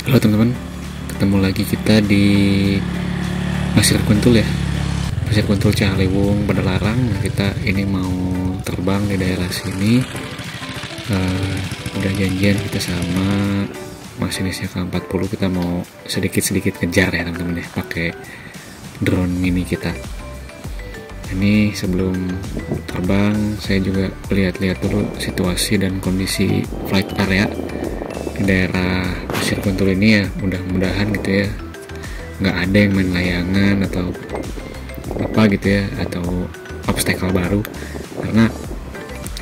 Halo teman-teman, ketemu lagi kita di Pasir Kuntul ya. Pasir Kuntul Cihaliwung Padalarang. Kita ini mau terbang di daerah sini. Udah janjian kita sama masinisnya K40, kita mau sedikit-sedikit ngejar ya teman-teman ya, pakai drone mini kita. Ini sebelum terbang saya juga lihat-lihat dulu situasi dan kondisi flight area di daerah Pasir Kuntul ini ya. Mudah-mudahan gitu ya nggak ada yang main layangan atau apa gitu ya, atau obstacle baru, karena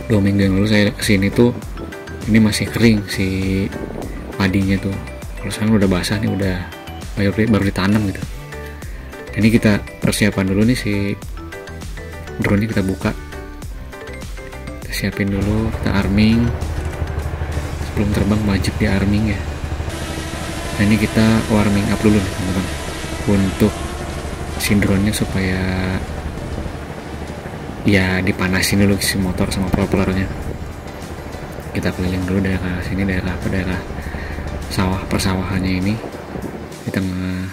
2 minggu yang lalu saya kesini tuh ini masih kering si padinya tuh. Kalau sekarang udah basah nih, udah baru ditanam gitu. Ini kita persiapan dulu nih, si drone nya kita buka, kita siapin dulu, kita arming. Sebelum terbang wajib di arming ya. Nah ini kita warming up dulu nih teman-teman, untuk si drone nya supaya ya dipanasin dulu si motor sama propellernya. Kita keliling dulu daerah sini, daerah sawah, persawahannya ini di tengah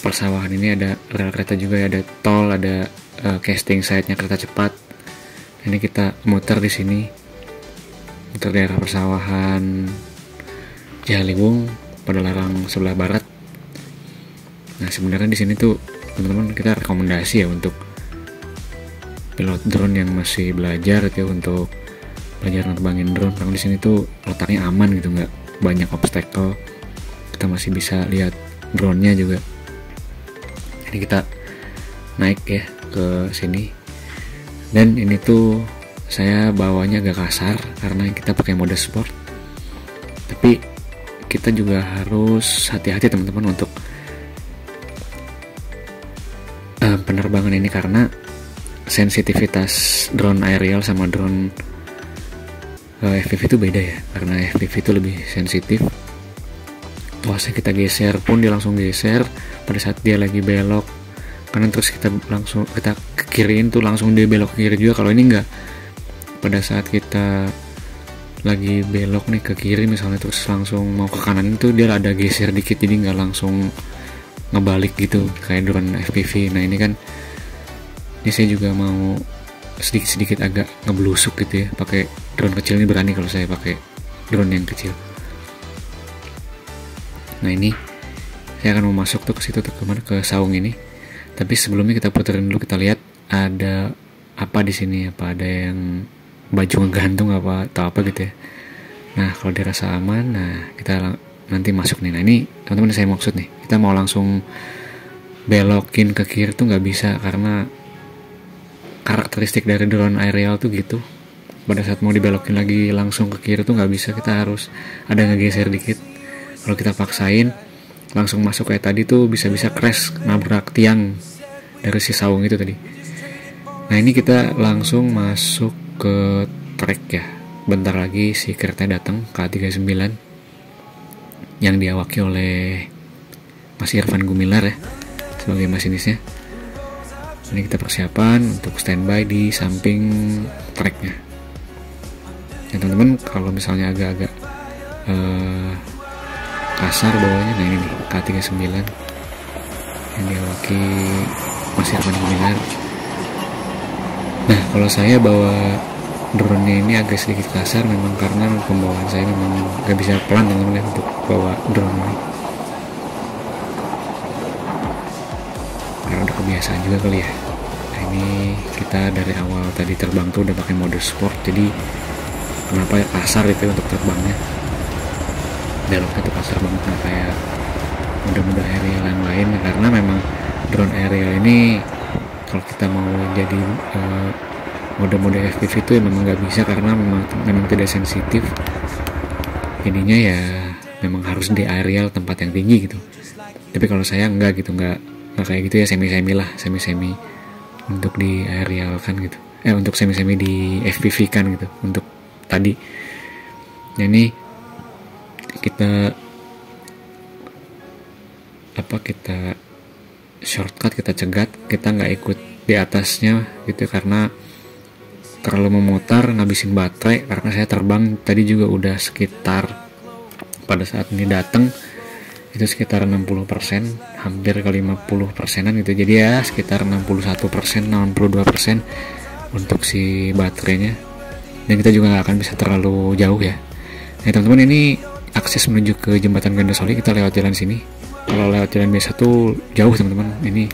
persawahan ini ada rel kereta juga ya, ada tol, ada casting site-nya kereta cepat. Ini kita muter di sini, muter daerah persawahan Cihaliwung Padalarang sebelah barat. Nah sebenarnya di sini tuh teman-teman kita rekomendasi ya untuk pilot drone yang masih belajar gitu ya, untuk belajar nerbangin drone, karena di sini tuh letaknya aman gitu, nggak banyak obstacle, kita masih bisa lihat drone-nya juga. Jadi kita naik ya ke sini, dan ini tuh saya bawanya agak kasar karena kita pakai mode sport, tapi kita juga harus hati-hati teman-teman untuk penerbangan ini, karena sensitivitas drone aerial sama drone FPV itu beda ya. Karena FPV itu lebih sensitif, tuasnya kita geser pun dia langsung geser pada saat dia lagi belok kanan, terus kita ke kiriin tuh langsung dia belok ke kiri juga. Kalau ini enggak, pada saat kita lagi belok nih ke kiri misalnya, terus langsung mau ke kanan itu dia ada geser dikit, jadi nggak langsung ngebalik gitu kayak drone FPV. Nah ini kan, ini saya juga mau sedikit-sedikit agak ngeblusuk gitu ya, pakai drone kecil ini berani kalau saya pakai drone yang kecil. Nah ini saya akan mau masuk tuh ke situ tuh, kemana, ke saung ini. Tapi sebelumnya kita puterin dulu, kita lihat ada apa di sini, apa ada yang baju ngegantung apa atau apa gitu ya. Nah kalau dirasa aman, nah kita nanti masuk nih. Nah ini teman-teman saya maksud nih, kita mau langsung belokin ke kiri tuh nggak bisa, karena karakteristik dari drone aerial tuh gitu. Pada saat mau dibelokin lagi langsung ke kiri tuh nggak bisa, kita harus ada ngegeser dikit. Kalau kita paksain langsung masuk kayak tadi tuh bisa-bisa crash, nabrak tiang dari si saung itu tadi. Nah ini kita langsung masuk ke track ya. Bentar lagi si kereta datang, K39, yang diawaki oleh Mas Irfan Gumilar ya sebagai masinisnya. Ini kita persiapan untuk standby di samping tracknya. Ya teman-teman, kalau misalnya agak-agak kasar bawahnya, nah ini nih K39 yang diawaki Mas Irfan Gumilar. Nah kalau saya bawa drone ini agak sedikit kasar memang, karena pembawaan saya memang gak bisa pelan teman-teman untuk bawa drone ini, karena udah kebiasaan juga kali ya. Nah ini kita dari awal tadi terbang tuh udah pakai mode sport, jadi kenapa ya kasar itu untuk terbangnya, beloknya tuh kasar banget, nggak kayak mode-mode aerial yang lain. Karena memang drone aerial ini kalau kita mau jadi mode-mode FPV itu ya memang nggak bisa, karena memang tidak sensitif. Jadinya ya memang harus di aerial tempat yang tinggi gitu. Tapi kalau saya enggak gitu, nggak kayak gitu ya, semi semi untuk di aerial kan gitu, untuk semi di FPV kan gitu untuk tadi. Nah ini kita shortcut, kita cegat, kita nggak ikut di atasnya gitu, karena terlalu memutar ngabisin baterai, karena saya terbang tadi juga udah sekitar, pada saat ini datang itu sekitar 60%, hampir ke 50%an gitu. Jadi ya sekitar 61%, 62% untuk si baterainya. Dan kita juga nggak akan bisa terlalu jauh ya. Nah teman-teman, ini akses menuju ke jembatan Gandasoli, kita lewat jalan sini. Kalau lewat jalan biasa tuh jauh teman-teman. Ini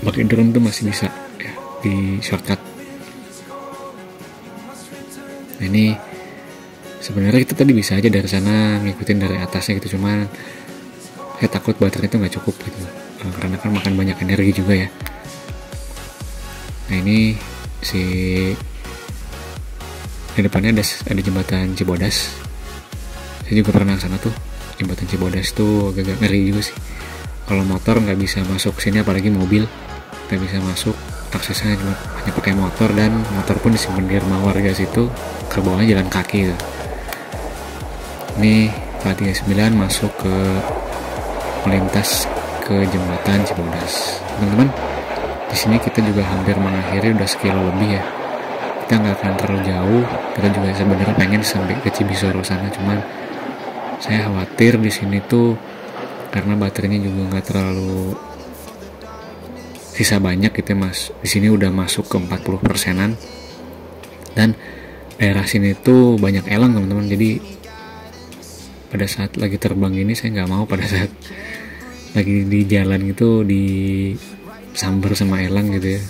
pakai drone tuh masih bisa ya, di shortcut. Nah ini sebenarnya kita tadi bisa aja dari sana ngikutin dari atasnya gitu, cuman saya takut baterai itu nggak cukup gitu, karena kan makan banyak energi juga ya. Nah ini si di depannya ada jembatan Cibodas. Saya juga pernah ke sana tuh. Jembatan Cibodas tuh agak ngeri juga sih. Kalau motor nggak bisa masuk sini, apalagi mobil nggak bisa masuk. Aksesnya hanya pakai motor, dan motor pun disimpan di rumah warga situ, ke bawahnya jalan kaki gitu. Ini K39 masuk ke melintas ke jembatan Cibodas. Teman-teman, di sini kita juga hampir mengakhiri, udah sekilo lebih ya. Kita nggak akan terlalu jauh. Kita juga sebenarnya pengen sampai ke Cibisoro sana, cuman saya khawatir di sini tuh karena baterainya juga nggak terlalu sisa banyak gitu mas. Di sini udah masuk ke 40%an, dan daerah sini tuh banyak elang teman-teman. Jadi pada saat lagi terbang ini saya nggak mau pada saat lagi di jalan gitu disambar sama elang gitu ya.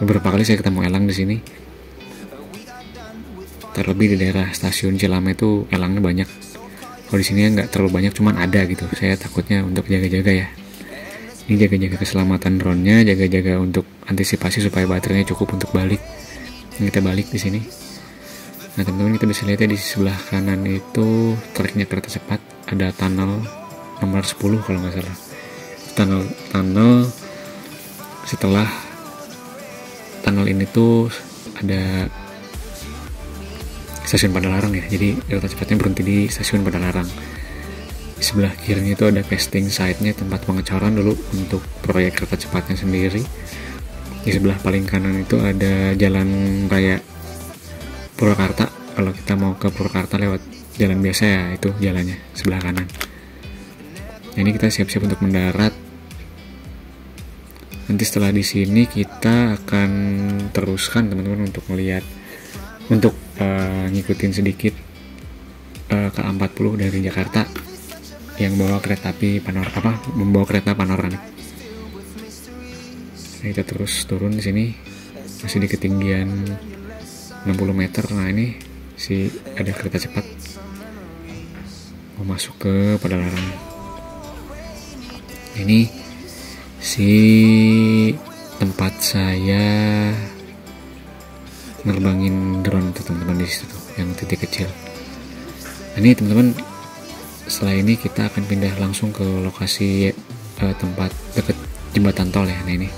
Beberapa kali saya ketemu elang di sini. Terlebih di daerah stasiun Cilame itu elangnya banyak. Kalau di sini nggak terlalu banyak, cuman ada gitu. Saya takutnya untuk jaga-jaga ya. Ini jaga-jaga keselamatan drone-nya, jaga-jaga untuk antisipasi supaya baterainya cukup untuk balik. Ini kita balik di sini. Nah teman-teman, kita bisa lihat ya di sebelah kanan itu treknya kereta cepat. Ada tunnel nomor 10 kalau nggak salah. Tunnel setelah tunnel ini tuh ada stasiun Padalarang ya. Jadi kereta cepatnya berhenti di stasiun Padalarang. Di sebelah kirinya itu ada casting site-nya, tempat pengecoran dulu untuk proyek kereta cepatnya sendiri. Di sebelah paling kanan itu ada jalan raya Purwakarta. Kalau kita mau ke Purwakarta lewat jalan biasa ya, itu jalannya sebelah kanan. Nah, ini kita siap-siap untuk mendarat. Nanti setelah di sini kita akan teruskan teman-teman untuk melihat, untuk ngikutin sedikit ke A40 dari Jakarta yang bawa kereta api membawa kereta panoramik. Nah, kita terus turun di sini, masih di ketinggian 60 meter. Nah ini ada kereta cepat mau masuk ke Padalarang. Ini si tempat saya nerbangin drone tuh teman-teman, di situ tuh yang titik kecil. Nah, ini teman-teman, setelah ini kita akan pindah langsung ke lokasi tempat deket jembatan tol ya. Nah ini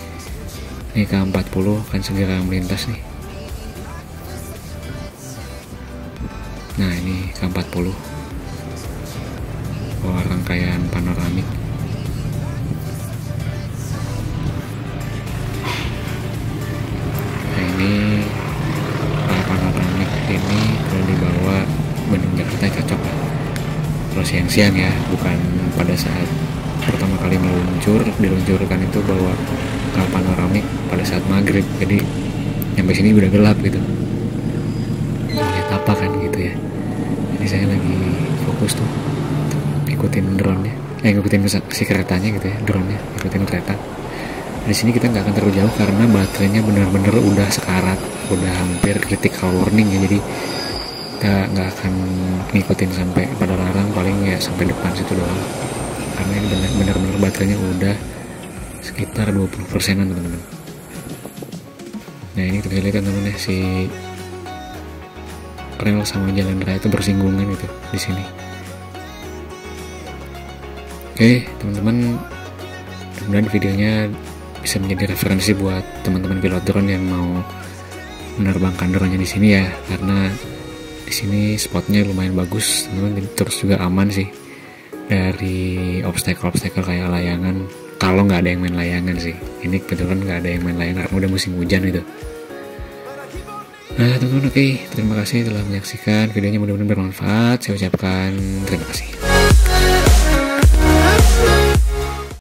K40 akan segera melintas nih. Nah ini K40 bawa rangkaian panoramik. Nah ini panoramik ini kalau dibawa Bandung Jakarta cocok lah. Kalau siang-siang ya, bukan pada saat pertama kali diluncurkan itu bawa panoramik pada saat maghrib. Jadi sampai sini udah gelap gitu. Lihat apa kan gitu ya. Jadi saya lagi fokus tuh ikutin drone-nya, ngikutin si keretanya gitu ya, drone-nya ikutin kereta. Di sini kita nggak akan terlalu jauh karena baterainya benar-benar udah sekarat, udah hampir critical warning ya. Jadi kita nggak akan ngikutin sampai Padalarang, paling ya sampai depan situ doang. Karena ini benar-benar baterainya udah sekitar 20%an teman-teman. Nah ini kita lihat teman-teman ya, si rel sama jalan raya itu bersinggungan gitu di sini. Oke teman-teman, mudah-mudahan videonya bisa menjadi referensi buat teman-teman pilot drone yang mau menerbangkan drone-nya di sini ya, karena di sini spotnya lumayan bagus teman-teman, terus juga aman sih dari obstacle kayak layangan. Kalau nggak ada yang main layangan sih, ini kebetulan nggak ada yang main layangan karena udah musim hujan gitu. Nah teman-teman, oke, terima kasih telah menyaksikan videonya, mudah-mudahan bermanfaat. Saya ucapkan terima kasih.